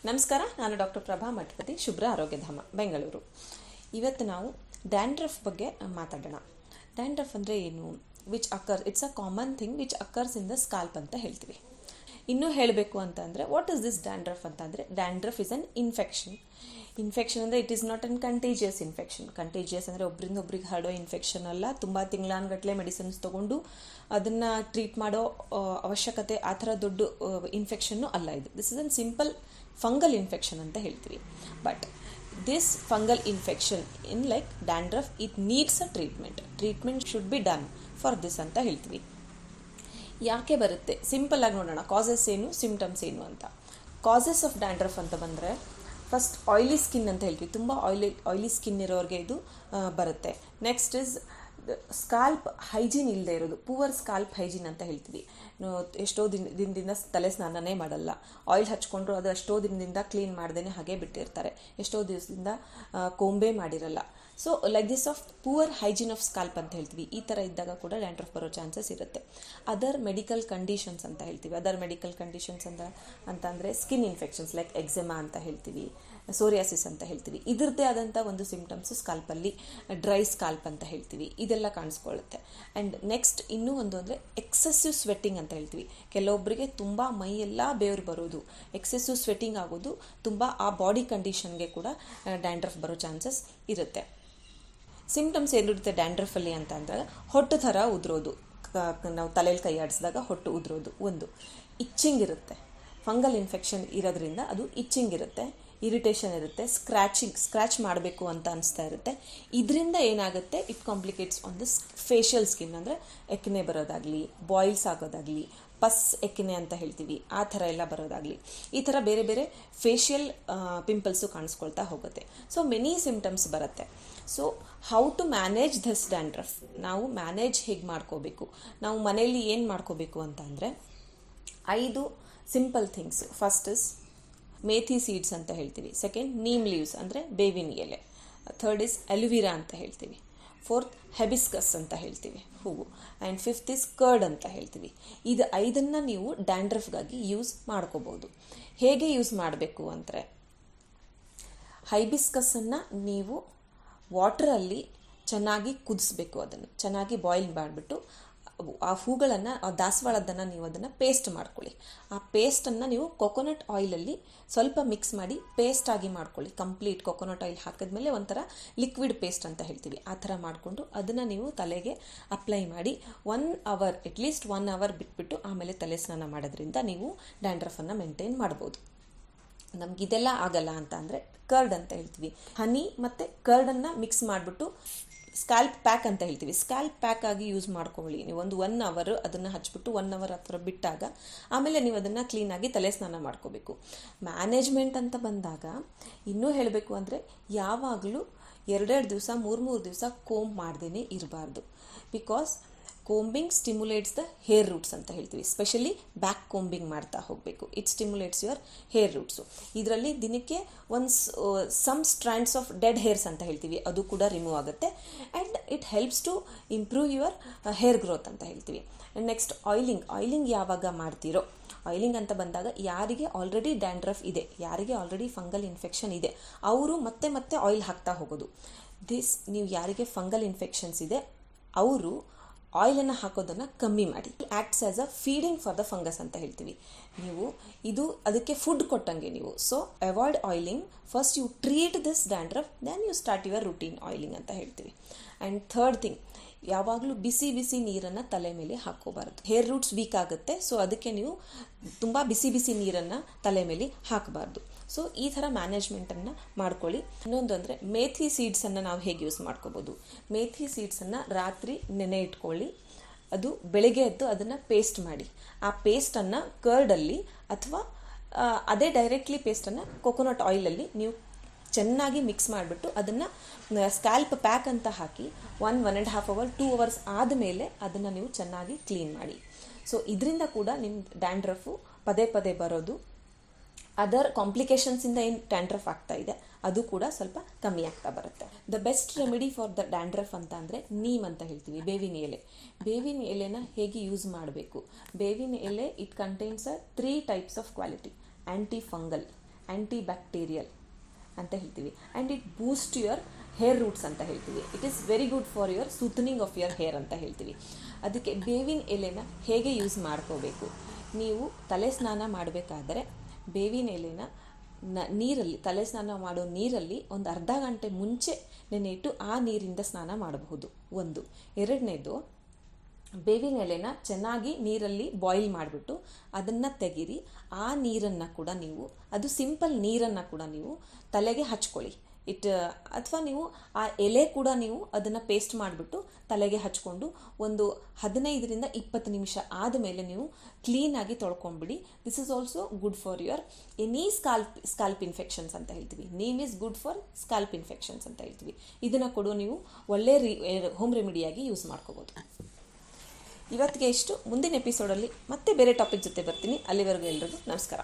ನಮಸ್ಕಾರ, ನಾನು ಡಾಕ್ಟರ್ ಪ್ರಭಾ ಮಠಪತಿ, ಶುಭ್ರ ಆರೋಗ್ಯಧಾಮ, ಬೆಂಗಳೂರು. ಇವತ್ತು ನಾವು ಡ್ಯಾಂಡ್ರಫ್ ಬಗ್ಗೆ ಮಾತಾಡೋಣ. ಡ್ಯಾಂಡ್ರಫ್ ಅಂದರೆ ಏನು? It's a common thing which occurs in the scalp ಅಂತ ಹೇಳ್ತೀವಿ. ಇನ್ನೂ ಹೇಳಬೇಕು ಅಂತಂದರೆ ವಾಟ್ ಇಸ್ ದಿಸ್ ಡ್ಯಾಂಡ್ರಫ್ ಅಂತಂದರೆ, ಡ್ಯಾಂಡ್ರಫ್ ಇಸ್ ಅನ್ ಇನ್ಫೆಕ್ಷನ್ ಅಂದರೆ it is not an contagious infection. Contagious ಅಂದರೆ ಒಬ್ಬರಿಂದ ಒಬ್ರಿಗೆ ಹರಡೋ ಇನ್ಫೆಕ್ಷನ್ ಅಲ್ಲ. ತುಂಬ ತಿಂಗಳಾನ್ಗಟ್ಟಲೆ ಮೆಡಿಸಿನ್ಸ್ ತೊಗೊಂಡು ಅದನ್ನು ಟ್ರೀಟ್ ಮಾಡೋ ಅವಶ್ಯಕತೆ ಆ ಥರ ದೊಡ್ಡ ಇನ್ಫೆಕ್ಷನ್ನು ಅಲ್ಲ ಇದು. This is an simple fungal infection ಅಂತ ಹೇಳ್ತೀವಿ. But this fungal infection in like dandruff, it needs a treatment should be done for this ಅಂತ ಹೇಳ್ತೀವಿ. ಯಾಕೆ ಬರುತ್ತೆ? ಸಿಂಪಲ್ ಆಗಿ ನೋಡೋಣ, ಕಾಸಸ್ ಏನು, ಸಿಂಪ್ಟಮ್ಸ್ ಏನು ಅಂತ. ಕಾಸಸ್ ಆಫ್ ಡ್ಯಾಂಡ್ರಫ್ ಅಂತ ಬಂದರೆ, ಫಸ್ಟ್ ಆಯಿಲಿ ಸ್ಕಿನ್ ಅಂತ ಹೇಳ್ತೀವಿ. ತುಂಬ ಆಯಿಲಿ ಸ್ಕಿನ್ ಇರೋರಿಗೆ ಇದು ಬರುತ್ತೆ. ನೆಕ್ಸ್ಟ್ ಇಸ್ ಸ್ಕಾಲ್ಪ್ ಹೈಜೀನ್ ಇಲ್ಲದೆ ಇರೋದು, ಪೂವರ್ ಸ್ಕಾಲ್ಪ್ ಹೈಜೀನ್ ಅಂತ ಹೇಳ್ತೀವಿ. ಎಷ್ಟೋ ದಿನದಿಂದ ತಲೆ ಸ್ನಾನನೇ ಮಾಡಲ್ಲ, ಆಯಿಲ್ ಹಚ್ಕೊಂಡ್ರು ಅದು ಎಷ್ಟೋ ದಿನದಿಂದ ಕ್ಲೀನ್ ಮಾಡ್ದೇನೆ ಹಾಗೆ ಬಿಟ್ಟಿರ್ತಾರೆ, ಎಷ್ಟೋ ದಿವಸದಿಂದ ಕೊಂಬೆ ಮಾಡಿರಲ್ಲ. So like this of poor hygiene of scalp ಅಂತ ಹೇಳ್ತೀವಿ. ಈ ಥರ ಇದ್ದಾಗ ಕೂಡ ಡ್ಯಾಂಡ್ರಫ್ ಬರೋ ಚಾನ್ಸಸ್ ಇರುತ್ತೆ. ಅದರ್ ಮೆಡಿಕಲ್ ಕಂಡೀಷನ್ಸ್ ಅಂತ ಹೇಳ್ತೀವಿ. ಅದರ್ ಮೆಡಿಕಲ್ ಕಂಡೀಷನ್ಸ್ ಅಂತಂದರೆ ಸ್ಕಿನ್ ಇನ್ಫೆಕ್ಷನ್ಸ್ ಲೈಕ್ ಎಕ್ಸೆಮಾ ಅಂತ ಹೇಳ್ತೀವಿ, ಸೋರಿಯಾಸಿಸ್ ಅಂತ ಹೇಳ್ತೀವಿ. ಇದರದ್ದೇ ಆದಂಥ ಒಂದು ಸಿಂಪ್ಟಮ್ಸ್ ಸ್ಕಾಲ್ಪಲ್ಲಿ ಡ್ರೈ ಸ್ಕಾಲ್ಪ್ ಅಂತ ಹೇಳ್ತೀವಿ, ಇದೆಲ್ಲ ಕಾಣಿಸ್ಕೊಳ್ಳುತ್ತೆ. ಆ್ಯಂಡ್ ನೆಕ್ಸ್ಟ್ ಇನ್ನೂ ಒಂದು ಅಂದರೆ ಎಕ್ಸೆಸಿವ್ ಸ್ವೆಟ್ಟಿಂಗ್ ಅಂತ ಹೇಳ್ತೀವಿ. ಕೆಲವೊಬ್ಬರಿಗೆ ತುಂಬ ಮೈಯೆಲ್ಲ ಬೇವ್ರು ಬರೋದು, ಎಕ್ಸೆಸಿವ್ ಸ್ವೆಟ್ಟಿಂಗ್ ಆಗೋದು, ತುಂಬ ಆ ಬಾಡಿ ಕಂಡೀಷನ್ಗೆ ಕೂಡ ಡ್ಯಾಂಡ್ರಫ್ ಬರೋ ಚಾನ್ಸಸ್ ಇರುತ್ತೆ. ಸಿಂಪ್ಟಮ್ಸ್ ಏನಿರುತ್ತೆ ಡ್ಯಾಂಡ್ರಫಲ್ಲಿ ಅಂತ ಅಂದಾಗ, ಹೊಟ್ಟು ಥರ ಉದುರೋದು, ನಾವು ತಲೆಯಲ್ಲಿ ಕೈ ಆಡಿಸಿದಾಗ ಹೊಟ್ಟು ಉದುರೋದು ಒಂದು. ಇಚ್ಚಿಂಗ್ ಇರುತ್ತೆ, ಫಂಗಲ್ ಇನ್ಫೆಕ್ಷನ್ ಇರೋದ್ರಿಂದ ಅದು ಇಚ್ಚಿಂಗ್ ಇರುತ್ತೆ, ಇರಿಟೇಷನ್ ಇರುತ್ತೆ, ಸ್ಕ್ರ್ಯಾಚ್ ಮಾಡಬೇಕು ಅಂತ ಅನಿಸ್ತಾ ಇರುತ್ತೆ. ಇದರಿಂದ ಏನಾಗುತ್ತೆ, it complicates on the facial skin, ಅಂದರೆ ಎಕ್ನೆ ಬರೋದಾಗಲಿ, ಬಾಯ್ಲ್ಸ್ ಆಗೋದಾಗಲಿ, ಪಸ್ ಎಕ್ನೆ ಅಂತ ಹೇಳ್ತೀವಿ, ಆ ಥರ ಎಲ್ಲ ಬರೋದಾಗಲಿ, ಈ ಥರ ಬೇರೆ ಬೇರೆ ಫೇಶಿಯಲ್ ಪಿಂಪಲ್ಸು ಕಾಣಿಸ್ಕೊಳ್ತಾ ಹೋಗುತ್ತೆ. ಸೊ ಮೆನಿ ಸಿಂಪ್ಟಮ್ಸ್ ಬರುತ್ತೆ. So how to manage this dandruff, ನಾವು ಮ್ಯಾನೇಜ್ ಹೇಗೆ ಮಾಡ್ಕೋಬೇಕು, ನಾವು ಮನೆಯಲ್ಲಿ ಏನು ಮಾಡ್ಕೋಬೇಕು ಅಂತ ಅಂದರೆ 5 simple things. First is methi seeds ಅಂತ ಹೇಳ್ತೀವಿ. ಸೆಕೆಂಡ್ ನೀಮ್ ಲೀವ್ಸ್ ಅಂದರೆ ಬೇವಿನ ಎಲೆ. ಥರ್ಡ್ ಇಸ್ ಅಲುವಿರಾ ಅಂತ ಹೇಳ್ತೀವಿ. ಫೋರ್ತ್ ಹೆಬಿಸ್ಕಸ್ ಅಂತ ಹೇಳ್ತೀವಿ, ಹೂವು. ಆ್ಯಂಡ್ ಫಿಫ್ತ್ ಇಸ್ ಕರ್ಡ್ ಅಂತ ಹೇಳ್ತೀವಿ. ಇದು 5 ನೀವು ಡ್ಯಾಂಡ್ರಫ್ಗಾಗಿ ಯೂಸ್ ಮಾಡ್ಕೋಬೋದು. ಹೇಗೆ ಯೂಸ್ ಮಾಡಬೇಕು ಅಂದರೆ, ಹೈಬಿಸ್ಕಸ್ಸನ್ನು ನೀವು ವಾಟ್ರಲ್ಲಿ ಚೆನ್ನಾಗಿ ಕುದಿಸ್ಬೇಕು, ಅದನ್ನು ಚೆನ್ನಾಗಿ ಬಾಯ್ಲ್ ಮಾಡಿಬಿಟ್ಟು ಆ ಹೂಗಳನ್ನು, ಆ ದಾಸವಾಳದನ್ನು ನೀವು ಅದನ್ನು ಪೇಸ್ಟ್ ಮಾಡ್ಕೊಳ್ಳಿ. ಆ ಪೇಸ್ಟನ್ನು ನೀವು ಕೊಕೊನಟ್ ಆಯಿಲಲ್ಲಿ ಸ್ವಲ್ಪ ಮಿಕ್ಸ್ ಮಾಡಿ ಪೇಸ್ಟಾಗಿ ಮಾಡ್ಕೊಳ್ಳಿ. ಕಂಪ್ಲೀಟ್ ಕೊಕೊನಟ್ ಆಯಿಲ್ ಹಾಕಿದ್ಮೇಲೆ ಒಂಥರ ಲಿಕ್ವಿಡ್ ಪೇಸ್ಟ್ ಅಂತ ಹೇಳ್ತೀವಿ, ಆ ಥರ ಮಾಡಿಕೊಂಡು ಅದನ್ನು ನೀವು ತಲೆಗೆ ಅಪ್ಲೈ ಮಾಡಿ 1 ಅವರ್, ಅಟ್ಲೀಸ್ಟ್ 1 ಅವರ್ ಬಿಟ್ಬಿಟ್ಟು ಆಮೇಲೆ ತಲೆ ಸ್ನಾನ ಮಾಡೋದ್ರಿಂದ ನೀವು ಡ್ಯಾಂಡ್ರಫನ್ನು ಮೇಂಟೈನ್ ಮಾಡ್ಬೋದು. ನಮಗಿದೆಲ್ಲ ಆಗಲ್ಲ ಅಂತ ಅಂದರೆ ಕರ್ಡ್ ಅಂತ ಹೇಳ್ತೀವಿ. ಹನಿ ಮತ್ತು ಕರ್ಡನ್ನು ಮಿಕ್ಸ್ ಮಾಡಿಬಿಟ್ಟು ಸ್ಕ್ಯಾಲ್ಪ್ ಪ್ಯಾಕ್ ಅಂತ ಹೇಳ್ತೀವಿ, ಸ್ಕ್ಯಾಲ್ಪ್ ಪ್ಯಾಕ್ ಆಗಿ ಯೂಸ್ ಮಾಡ್ಕೊಳ್ಳಿ. ನೀವು 1 ಅವರ್ ಅದನ್ನು ಹಚ್ಬಿಟ್ಟು 1 ಅವರ್ ಆ ಥರ ಬಿಟ್ಟಾಗ ಆಮೇಲೆ ನೀವು ಅದನ್ನು ಕ್ಲೀನಾಗಿ ತಲೆ ಸ್ನಾನ ಮಾಡ್ಕೋಬೇಕು. ಮ್ಯಾನೇಜ್ಮೆಂಟ್ ಅಂತ ಬಂದಾಗ ಇನ್ನೂ ಹೇಳಬೇಕು ಅಂದರೆ, ಯಾವಾಗಲೂ 2 ದಿವಸ 3 ದಿವಸ ಕೋಂಬ್ ಮಾಡ್ದೇ ಇರಬಾರ್ದು. Because combing stimulates the hair roots ಅಂತ ಹೇಳ್ತೀವಿ. ಸ್ಪೆಷಲಿ ಬ್ಯಾಕ್ ಕೋಂಬಿಂಗ್ ಮಾಡ್ತಾ ಹೋಗಬೇಕು. It stimulates your hair roots. ಇದರಲ್ಲಿ ದಿನಕ್ಕೆ some strands of dead hairs ಅಂತ ಹೇಳ್ತೀವಿ, ಅದು ಕೂಡ ರಿಮೂವ್ ಆಗುತ್ತೆ. And it helps to improve your hair growth ಅಂತ ಹೇಳ್ತೀವಿ. ಆ್ಯಂಡ್ ನೆಕ್ಸ್ಟ್ ಆಯಿಲಿಂಗ್ ಯಾವಾಗ ಮಾಡ್ತೀರೋ, ಆಯಿಲಿಂಗ್ ಅಂತ ಬಂದಾಗ ಯಾರಿಗೆ ಆಲ್ರೆಡಿ ಡ್ಯಾಂಡ್ರಫ್ ಇದೆ, ಯಾರಿಗೆ ಆಲ್ರೆಡಿ ಫಂಗಲ್ ಇನ್ಫೆಕ್ಷನ್ ಇದೆ, ಅವರು ಮತ್ತೆ ಆಯಿಲ್ ಹಾಕ್ತಾ ಹೋಗೋದು. ನೀವು ಯಾರಿಗೆ ಫಂಗಲ್ ಇನ್ಫೆಕ್ಷನ್ಸ್ ಇದೆ ಅವರು ಆಯಿಲನ್ನು ಹಾಕೋದನ್ನು ಕಮ್ಮಿ ಮಾಡಿ. Acts as a feeding for the fungus ಅಂತ ಹೇಳ್ತೀವಿ. ನೀವು ಇದು ಅದಕ್ಕೆ ಫುಡ್ ಕೊಟ್ಟಂಗೆ ನೀವು. So avoid oiling. First you treat this dandruff, then you start your routine oiling ಅಂತ ಹೇಳ್ತೀವಿ. ಆ್ಯಂಡ್ ಥರ್ಡ್ ಥಿಂಗ್, ಯಾವಾಗಲೂ ಬಿಸಿ ನೀರನ್ನು ತಲೆ ಮೇಲೆ ಹಾಕೋಬಾರ್ದು. ಹೇರ್ ರೂಟ್ಸ್ ವೀಕ್ ಆಗುತ್ತೆ. ಸೊ ಅದಕ್ಕೆ ನೀವು ತುಂಬ ಬಿಸಿ ನೀರನ್ನು ತಲೆ ಮೇಲೆ ಹಾಕಬಾರ್ದು. ಸೊ ಈ ಥರ ಮ್ಯಾನೇಜ್ಮೆಂಟನ್ನು ಮಾಡ್ಕೊಳ್ಳಿ. ಇನ್ನೊಂದು ಅಂದರೆ ಮೇಥಿ ಸೀಡ್ಸನ್ನು ನಾವು ಹೇಗೆ ಯೂಸ್ ಮಾಡ್ಕೋಬೋದು. ಮೇಥಿ ಸೀಡ್ಸನ್ನು ರಾತ್ರಿ ನೆನೆ ಇಟ್ಕೊಳ್ಳಿ, ಅದು ಬೆಳಗ್ಗೆ ಎದ್ದು ಅದನ್ನು ಪೇಸ್ಟ್ ಮಾಡಿ. ಆ ಪೇಸ್ಟನ್ನು ಕರ್ಡಲ್ಲಿ ಅಥವಾ ಅದೇ ಡೈರೆಕ್ಟ್ಲಿ ಪೇಸ್ಟನ್ನು ಕೊಕೊನಟ್ ಆಯಿಲಲ್ಲಿ ನೀವು ಚೆನ್ನಾಗಿ ಮಿಕ್ಸ್ ಮಾಡಿಬಿಟ್ಟು ಅದನ್ನು ಸ್ಕ್ಯಾಲ್ಪ್ ಪ್ಯಾಕ್ ಅಂತ ಹಾಕಿ 1.5 ಅವರ್ 2 ಅವರ್ಸ್ ಆದಮೇಲೆ ಅದನ್ನು ನೀವು ಚೆನ್ನಾಗಿ ಕ್ಲೀನ್ ಮಾಡಿ. ಸೊ ಇದರಿಂದ ಕೂಡ ನಿಮ್ಮ ಡ್ಯಾಂಡ್ರಫು ಪದೇ ಬರೋದು, ಅದರ್ ಕಾಂಪ್ಲಿಕೇಶನ್ಸಿಂದ ಏನು ಡ್ಯಾಂಡ್ರಫ್ ಆಗ್ತಾ ಇದೆ ಅದು ಕೂಡ ಸ್ವಲ್ಪ ಕಮ್ಮಿ ಆಗ್ತಾ ಬರುತ್ತೆ. The best remedy for the dandruff ಅಂತ ಅಂದರೆ ನೀಮ್ ಅಂತ ಹೇಳ್ತೀವಿ, ಬೇವಿನ ಎಲೆ. ಬೇವಿನ ಎಲೆನ ಹೇಗೆ ಯೂಸ್ ಮಾಡಬೇಕು? ಬೇವಿನ ಎಲೆ it contains 3 types of quality: anti fungal, anti bacterial ಅಂತ ಹೇಳ್ತೀವಿ. And it boost your hair roots ಅಂತ ಹೇಳ್ತೀವಿ. It is very good for your smoothening of your hair ಅಂತ ಹೇಳ್ತೀವಿ. ಅದಕ್ಕೆ ಬೇವಿನ ಎಲೆನ ಹೇಗೆ ಯೂಸ್ ಮಾಡ್ಕೋಬೇಕು, ನೀವು ತಲೆ ಸ್ನಾನ ಮಾಡಬೇಕಾದರೆ ಬೇವಿನ ಎಲೆನ ನೀರಲ್ಲಿ, ತಲೆ ಸ್ನಾನ ಮಾಡೋ ನೀರಲ್ಲಿ ಒಂದು ಅರ್ಧ ಗಂಟೆ ಮುಂಚೆ ನೆನೆಯಿಟ್ಟು ಆ ನೀರಿಂದ ಸ್ನಾನ ಮಾಡಬಹುದು. ಒಂದು. ಎರಡನೇದು, ಬೇವಿನ ಎಲೆನ ಚೆನ್ನಾಗಿ ನೀರಲ್ಲಿ ಬಾಯ್ಲ್ ಮಾಡಿಬಿಟ್ಟು ಅದನ್ನು ತೆಗೀರಿ. ಆ ನೀರನ್ನು ಕೂಡ ನೀವು, ಅದು ಸಿಂಪಲ್ ನೀರನ್ನು ಕೂಡ ನೀವು ತಲೆಗೆ ಹಚ್ಕೊಳ್ಳಿ. ಅಥವಾ ನೀವು ಆ ಎಲೆ ಕೂಡ ನೀವು ಅದನ್ನು ಪೇಸ್ಟ್ ಮಾಡಿಬಿಟ್ಟು ತಲೆಗೆ ಹಚ್ಕೊಂಡು ಒಂದು 15-20 ನಿಮಿಷ ಆದಮೇಲೆ ನೀವು ಕ್ಲೀನಾಗಿ ತೊಳ್ಕೊಂಬಿಡಿ. This is also good for your any scalp infections ಅಂತ ಹೇಳ್ತೀವಿ. Neem is good for scalp infections ಅಂತ ಹೇಳ್ತೀವಿ. ಇದನ್ನು ಕೂಡ ನೀವು ಒಳ್ಳೆ ಹೋಮ್ ರೆಮಿಡಿಯಾಗಿ ಯೂಸ್ ಮಾಡ್ಕೋಬೋದು. ಇವತ್ತಿಗೆ ಇಷ್ಟು. ಮುಂದಿನ ಎಪಿಸೋಡಲ್ಲಿ ಮತ್ತೆ ಬೇರೆ ಟಾಪಿಕ್ ಜೊತೆ ಬರ್ತೀನಿ. ಅಲ್ಲಿವರೆಗೂ ಎಲ್ರಿಗೂ ನಮಸ್ಕಾರ.